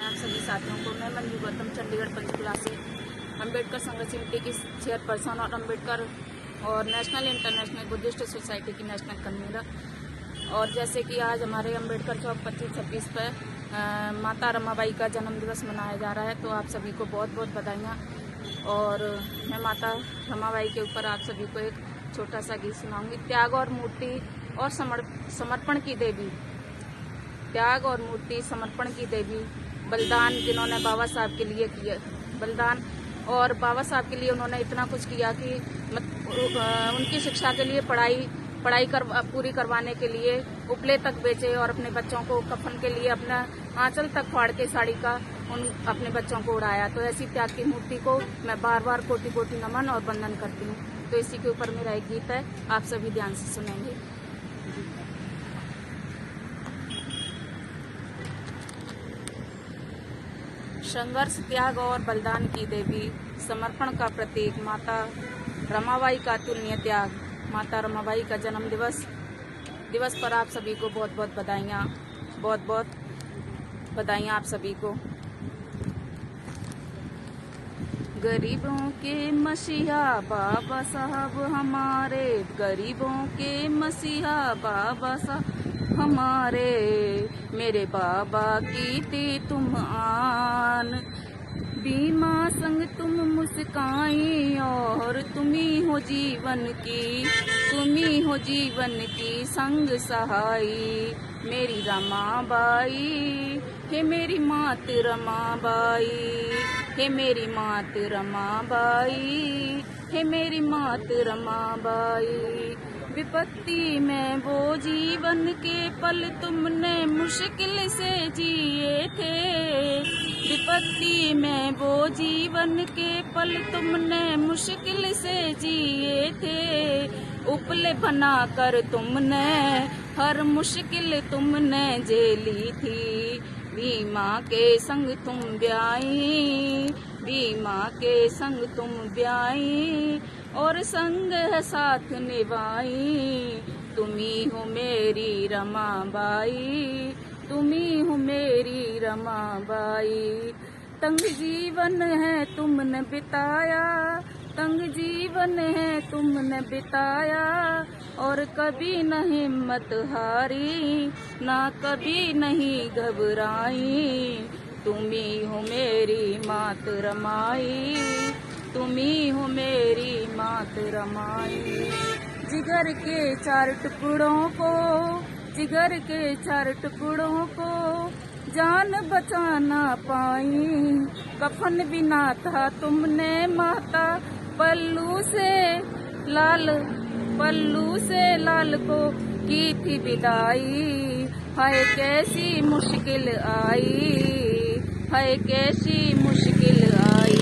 आप सभी साथियों को। मैं मंजू गौतम, चंडीगढ़ पंचकुला से अम्बेडकर संघ समिति की चेयरपर्सन और अम्बेडकर और नेशनल इंटरनेशनल बुद्धिस्ट सोसाइटी की नेशनल कन्वीनर। और जैसे कि आज हमारे अम्बेडकर चौक 25-26 पर माता रमाबाई का जन्म दिवस मनाया जा रहा है, तो आप सभी को बहुत बहुत बधाइयाँ। और मैं माता रमाबाई के ऊपर आप सभी को एक छोटा सा गीत सुनाऊंगी। त्याग और मूर्ति और समर्पण की देवी, त्याग और मूर्ति समर्पण की देवी, बलिदान जिन्होंने बाबा साहब के लिए किया, बलिदान और बाबा साहब के लिए उन्होंने इतना कुछ किया कि उनकी शिक्षा के लिए पढ़ाई पूरी करवाने के लिए उपले तक बेचे और अपने बच्चों को कफन के लिए अपना आंचल तक फाड़ के साड़ी का अपने बच्चों को उड़ाया। तो ऐसी त्याग की मूर्ति को मैं बार बार कोटि कोटि नमन और वंदन करती हूँ। तो इसी के ऊपर मेरा एक गीत है, आप सभी ध्यान से सुनेंगे। संघर्ष, त्याग और बलिदान की देवी, समर्पण का प्रतीक, माता रमाबाई का अतुलनीय त्याग। माता रमाबाई का जन्म दिवस पर आप सभी को बहुत बहुत बधाइयाँ, बहुत बहुत बधाइयाँ आप सभी को। गरीबों के मसीहा बाबा साहब हमारे, गरीबों के मसीहा बाबा साहब हमारे, मेरे बाबा की थी तुम आन, बीमा संग तुम मुस्काई और तुम्ही हो जीवन की संग सहाई, मेरी रमाबाई, हे मेरी मात रमाबाई, हे मेरी मात रमाबाई, हे मेरी मात रमाबाई। विपत्ति में वो जीवन के पल तुमने मुश्किल से जिए थे, विपत्ति में वो जीवन के पल तुमने मुश्किल से जिए थे, उपले बना कर तुमने हर मुश्किल तुमने झेली थी, बीमा के संग तुम ब्याई, बीमा के संग तुम ब्याई और संग है साथ निभाई, तुम्ही हो मेरी रमाबाई, तुम्ही हो मेरी रमाबाई। तंग जीवन है तुमने बिताया, तंग जीवन है तुमने बिताया और कभी न हिम्मत हारी, ना कभी नहीं घबराई, तुम्ही हो मेरी मात रमाई, तुम्ही हो मेरी मात रमाई। जिगर के चार टुकड़ों को, जिगर के चार टुकड़ों को जान बचा ना पाई, कफन बिना था तुमने माता पल्लू से लाल को की थी विदाई, हाय कैसी मुश्किल आई, हाय कैसी मुश्किल आई,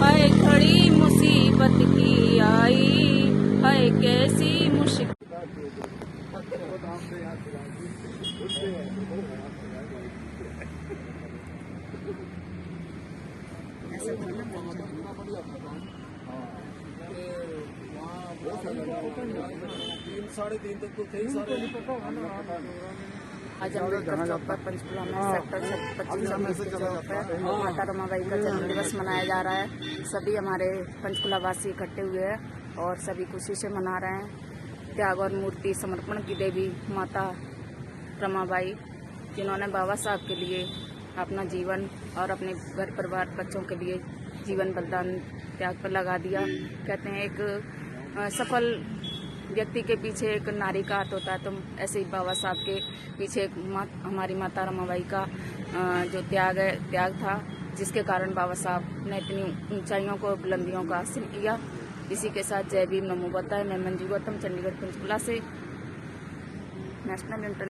हाय खड़ी मुसीबत की आई, हाय कैसी मुश्किल। आज अम्बेडकर चौक पर पंचकुला में सेक्टर 25 पर माता रमाबाई का जन्म दिवस मनाया जा रहा है। सभी हमारे पंचकुला वासी इकट्ठे हुए हैं और सभी खुशी से मना रहे हैं। त्याग और मूर्ति समर्पण की देवी माता रमाबाई, जिन्होंने बाबा साहब के लिए अपना जीवन और अपने घर परिवार बच्चों के लिए जीवन बलिदान त्याग पर लगा दिया। कहते हैं एक सफल व्यक्ति के पीछे एक नारी का हाथ होता है, तो ऐसे ही बाबा साहब के पीछे हमारी माता रमाबाई का जो त्याग था, जिसके कारण बाबा साहब ने इतनी ऊंचाइयों को, बुलंदियों का हासिल किया। इसी के साथ जय भीम, नमो बुद्धाय। मैं मंजू गौतम, चंडीगढ़ पंचकुला से नेशनल इंटर